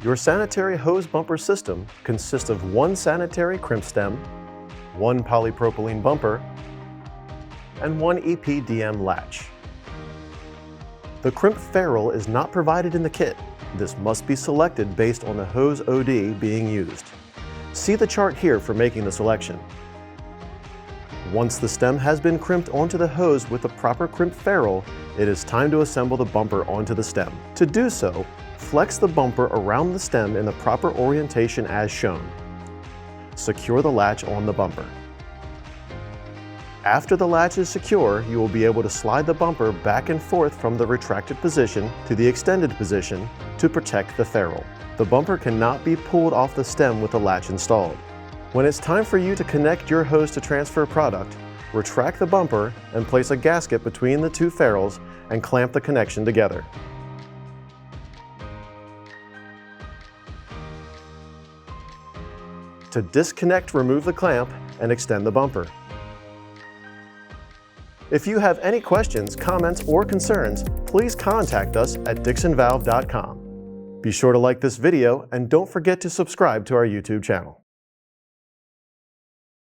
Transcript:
Your sanitary hose bumper system consists of one sanitary crimp stem, one polypropylene bumper, and one EPDM latch. The crimp ferrule is not provided in the kit. This must be selected based on the hose OD being used. See the chart here for making the selection. Once the stem has been crimped onto the hose with the proper crimp ferrule, it is time to assemble the bumper onto the stem. To do so, flex the bumper around the stem in the proper orientation as shown. Secure the latch on the bumper. After the latch is secure, you will be able to slide the bumper back and forth from the retracted position to the extended position to protect the ferrule. The bumper cannot be pulled off the stem with the latch installed. When it's time for you to connect your hose to transfer product, retract the bumper and place a gasket between the two ferrules and clamp the connection together. To disconnect, remove the clamp and extend the bumper. If you have any questions, comments, or concerns, please contact us at DixonValve.com. Be sure to like this video and don't forget to subscribe to our YouTube channel.